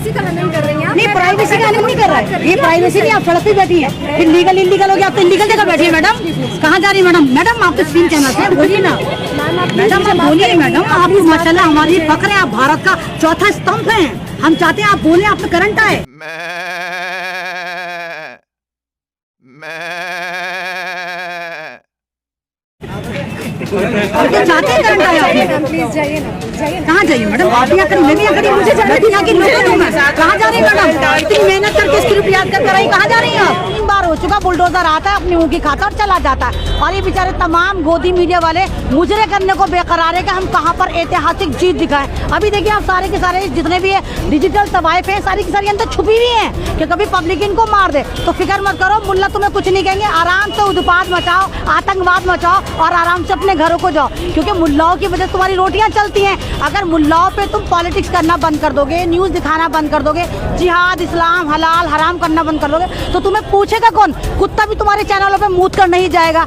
Privacy का हनन कर रही हैं। नहीं, प्राइवेसी का हनन नहीं कर रहा है, ये प्राइवेसी नहीं। आप सड़क पे बैठी है, इलीगल हो गया, आप तो इलीगल जगह बैठी है। मैडम कहाँ जा रही है? मैडम आप तो स्क्रीन चैनल से बोलिए ना। मैडम आप बोलिए। मैडम आप माशाल्लाह हमारी फख्र है, आप भारत का चौथा स्तंभ है। हम चाहते हैं आप बोले, आप तो करंट आए। चाहते हैं करंट आए। प्लीज जाइए ना, जाइए। कहाँ जाइए मैडम? आप यहाँ करी, मैं भी यहाँ करी, मुझे जाना थी। यहाँ की लोकल हूँ मैं। कहाँ जा रही है मैडम? इतनी मेहनत करके स्क्रिप्ट याद कर आई, कहाँ जा रही हैं आप? 3 बार हो चुका, बुलडोजर आता है अपनी मुँह की खाता और चला जाता है। और ये बेचारे तमाम गोदी मीडिया वाले मुजरे करने को बेकरार है कि हम कहाँ पर ऐतिहासिक जीत दिखाएं। अभी देखिए आप सारे के सारे जितने भी है डिजिटल तवाइफ है, सारी की सारी अंदर छुपी हुई है कि कभी पब्लिक इनको मार दे। तो फिक्र मत करो, मुल्ला तुम्हें कुछ नहीं कहेंगे। आराम से उत्पात मचाओ, आतंकवाद मचाओ और आराम से अपने घरों को जाओ, क्योंकि मुल्लाओं की वजह से तुम्हारी रोटियां चलती हैं। अगर मुल्लाओं पे तुम पॉलिटिक्स करना बंद कर दोगे, न्यूज़ दिखाना बंद कर दोगे, जिहाद इस्लाम हलाल हराम करना बंद कर दोगे, तो तुम्हें पूछेगा कौन? कुत्ता भी तुम्हारे चैनलों पे मूत कर नहीं जाएगा।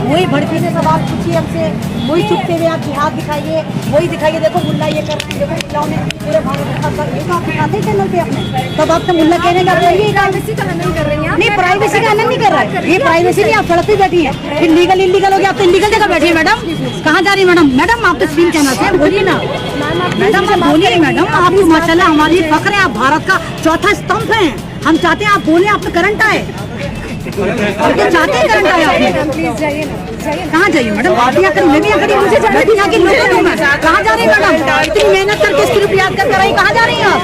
वही भड़कीले सवाल पूछिए हमसे, वही चुपते हुए आप जिहाद दिखाइए, वही दिखाइए देखो मुल्ला ये कर रहे हैं, देखो मुल्लाओं ने पूरे भारत में ये तो आप दिखाते हैं चैनल पे अपने। तब आप तो मुल्ला कहने का प्राइवेसी का हनन कर रही हैं। नहीं, प्राइवेसी का हनन नहीं कर रहा है, ये प्राइवेसी नहीं। आप सड़क पे बैठी है, इलीगल हो गया, आप तो इलीगल जगह बैठी है। मैडम कहाँ जा रही है? मैडम आप तो स्क्रीन चैनल से बोलिए ना। मैडम आप बोलिए। मैडम आप माशाल्लाह हमारी फख्र है, आप भारत का चौथा स्तंभ है। हम चाहते हैं आप बोले, आप तो करंट आए। चाहते हैं करंट आए आपने। प्लीज जाइए ना, जाइए। कहाँ जाइए मैडम? आप यहाँ करी, मैं भी यहाँ करी, मुझे जाना थी। यहाँ की लोकल हूँ मैं। कहाँ जा रही है मैडम? इतनी मेहनत करके स्क्रिप्ट याद कर आई, कहाँ जा रही हैं आप?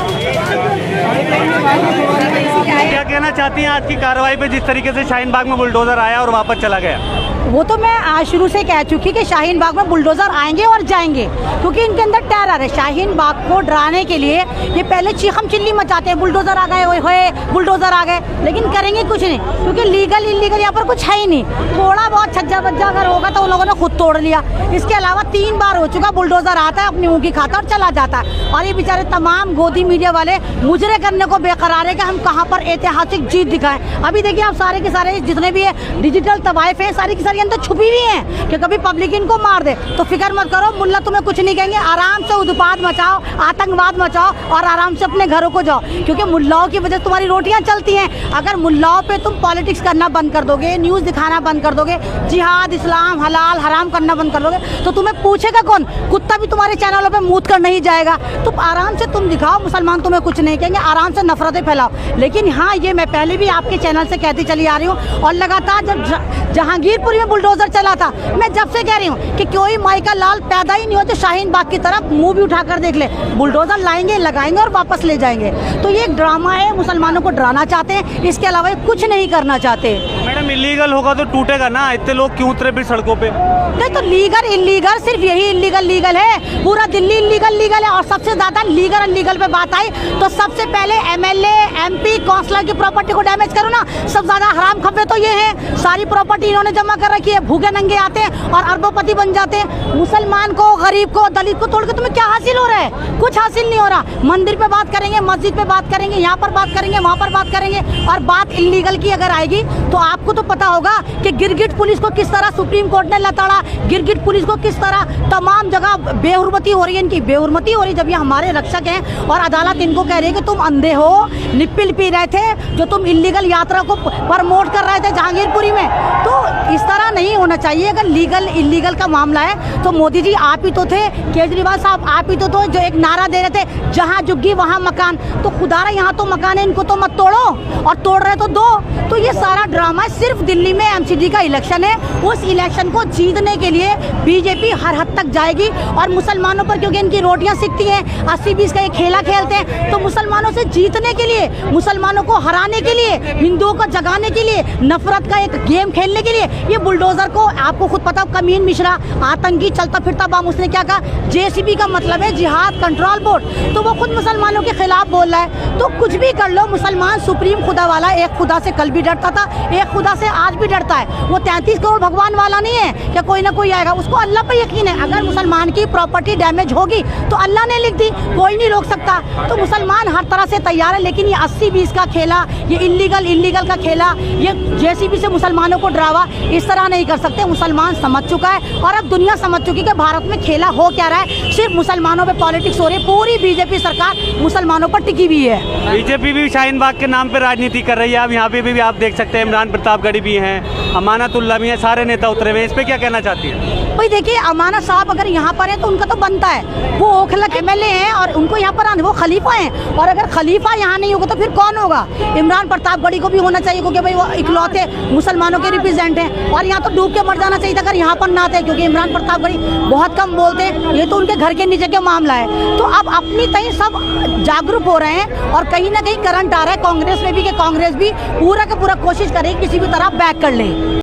क्या कहना चाहती हैं आज की कार्रवाई पे, जिस तरीके से शाहीन बाग में बुलडोजर आया और वापस चला गया? वो तो मैं आज शुरू से कह चुकी कि शाहीन बाग में बुलडोजर आएंगे और जाएंगे, क्योंकि इनके अंदर टेरर है। शाहीन बाग को डराने के लिए ये पहले चीखम चिल्ली मचाते हैं, बुलडोजर आ गए, ओए बुलडोजर आ गए, लेकिन करेंगे कुछ नहीं, क्योंकि लीगल इलीगल यहाँ पर कुछ है ही नहीं। थोड़ा बहुत छज्जा बज्जा अगर होगा तो उन लोगों ने खुद तोड़ लिया। इसके अलावा 3 बार हो चुका, बुलडोजर आता है अपनी मुँह की खाता और चला जाता है। और ये बेचारे तमाम गोदी मीडिया वाले मुजरे करने को बेकरार है कि हम कहाँ पर ऐतिहासिक जीत दिखाएं। अभी देखिए आप सारे के सारे जितने भी है डिजिटल तवाइफ है, सारी की सारी अंदर छुपी हुई है कि कभी पब्लिक इनको मार दे। तो फिक्र मत करो, मुल्ला तुम्हें कुछ नहीं कहेंगे। आराम से उत्पात मचाओ, आतंकवाद मचाओ और आराम से अपने घरों को जाओ, क्योंकि मुल्लाओं की वजह से तुम्हारी रोटियां चलती हैं। अगर मुल्लाओं पे तुम पॉलिटिक्स करना बंद कर दोगे, न्यूज़ दिखाना बंद कर दोगे, जिहाद इस्लाम हलाल हराम करना बंद कर दोगे, तो तुम्हें पूछेगा कौन? कुत्ता भी तुम्हारे चैनलों पे मूत कर नहीं जाएगा। तुम आराम से तुम दिखाओ, मुसलमान तुम्हें कुछ नहीं कहेंगे, आराम से नफरतें फैलाओ। लेकिन हाँ, ये मैं पहले भी आपके चैनल से कहती चली आ रही हूँ, और लगातार जब जहांगीरपुरी में बुलडोजर चला था, मैं जब से कह रही हूँ कि कोई माई का लाल पैदा ही नहीं हो जो शाहीन बाग की तरफ मुंह भी उठाकर देख ले। बुलडोजर लाएंगे, लगाएंगे और वापस ले जाएंगे। तो ये एक ड्रामा है, मुसलमानों को डराना चाहते हैं, इसके अलावा कुछ नहीं करना चाहते। मैडम इलीगल होगा तो टूटेगा ना, इतने लोग क्यों उतरे फिर सड़कों पे? नहीं तो लीगल इलीगल सिर्फ यही लीगल है, पूरा दिल्ली इलीगल है। और सबसे ज्यादा लीगल अनलीगल पे बात आई तो सबसे पहले MLA MP काउंसलर की प्रॉपर्टी को डैमेज करो ना, सब ज्यादा हराम खपे तो ये है। सारी प्रॉपर्टी इन्होंने जमा कर रखी है, भूखे नंगे आते हैं और अरबोपति बन जाते हैं। मुसलमान को, गरीब को, दलित को तोड़ के तुम्हें क्या हासिल हो रहा है? कुछ हासिल नहीं हो रहा। मंदिर पे बात करेंगे, मस्जिद पे बात करेंगे, यहाँ पर बात करेंगे, वहाँ पर बात करेंगे। और बात इलीगल की अगर आएगी तो आपको तो पता होगा कि गिरगिट पुलिस को किस तरह सुप्रीम कोर्ट ने लताड़ा, गिरगिट पुलिस को किस तरह तमाम जगह बेहुरमती हो रही है। इनकी बेहुरमती हो रही है जब ये हमारे रक्षक हैं और अदालत इनको कह रही है कि तुम अंधे हो, निप्पल पी रहे थे जो तुम इलीगल यात्रा को प्रमोट कर रहे थे जहांगीरपुरी में। तो इस तरह नहीं होना चाहिए। अगर लीगल इलीगल का मामला है तो मोदी जी आप ही तो थे, केजरीवाल साहब आप ही तो थे जो एक नारा दे रहे थे, जहाँ झुग्गी वहाँ मकान। तो खुदारा यहाँ तो मकान है, इनको तो मत तोड़ो, और तोड़ रहे तो दो। तो ये सारा ड्रामा सिर्फ दिल्ली में MCD का इलेक्शन है, उस इलेक्शन को जीतने के लिए बीजेपी हर हद तक जाएगी। और मुसलमानों पर क्योंकि इनकी रोटियां सिकती हैं, 80-20 का एक खेला खेलते हैं, तो मुसलमानों से जीतने के लिए, मुसलमानों को हराने के लिए, हिंदुओं को जगाने के लिए, नफरत का एक गेम खेलने के लिए ये बुलडोजर को, आपको खुद पता, कमीन मिश्रा आतंकी चलता फिरता बम, उसने क्या कहा, JCB का मतलब है जिहाद कंट्रोल बोर्ड। तो वो खुद मुसलमानों के खिलाफ बोल रहा है। तो कुछ भी कर लो, मुसलमान सुप्रीम खुदा वाला, एक खुदा से कल भी डरता था, एक खुदा से आज भी डरता है। वो 33 करोड़ भगवान वाला नहीं है कि कोई ना कोई आएगा, उसको अल्लाह पर यकीन है। अगर मुसलमान की प्रॉपर्टी डैमेज होगी तो अल्लाह ने लिख दी, कोई नहीं रोक सकता। तो मुसलमान हर तरह से तैयार है, लेकिन ये 80-20 का खेला, ये इलीगल का खेला, ये जेसीबी से मुसलमानों को डरावा, इस तरह नहीं कर सकते। मुसलमान समझ चुका है और अब दुनिया समझ चुकी है कि भारत में खेला हो क्या रहा है। सिर्फ मुसलमानों पे पॉलिटिक्स हो रही है। पूरी बीजेपी सरकार मुसलमानों पर टिकी हुई है। बीजेपी भी शाहीन बाग के नाम पर राजनीति कर रही है। अब यहाँ पे भी आप देख सकते हैं इमरान प्रतापगढ़ी भी हैं, अमानतुल्लाह भी हैं, सारे नेता उतरे हुए हैं। इस पे क्या कहना चाहती है? भाई देखिए, अमाना साहब अगर यहाँ पर है तो उनका तो बनता है, वो ओखला के एमएलए हैं और उनको यहाँ पर आने, वो खलीफा हैं। और अगर खलीफा यहाँ नहीं होगा तो फिर कौन होगा? इमरान प्रतापगढ़ी को भी होना चाहिए, क्योंकि भाई वो इकलौते मुसलमानों के रिप्रेजेंट हैं। और यहाँ तो डूब के मर जाना चाहिए था अगर यहाँ पर ना थे, क्योंकि इमरान प्रतापगढ़ी बहुत कम बोलते हैं। ये तो उनके घर के नीचे का मामला है। तो अब अपनी तय सब जागरूक हो रहे हैं और कहीं ना कहीं करंट आ रहा है कांग्रेस में भी, कि कांग्रेस भी पूरा का पूरा कोशिश करे किसी भी तरह बैक कर ले।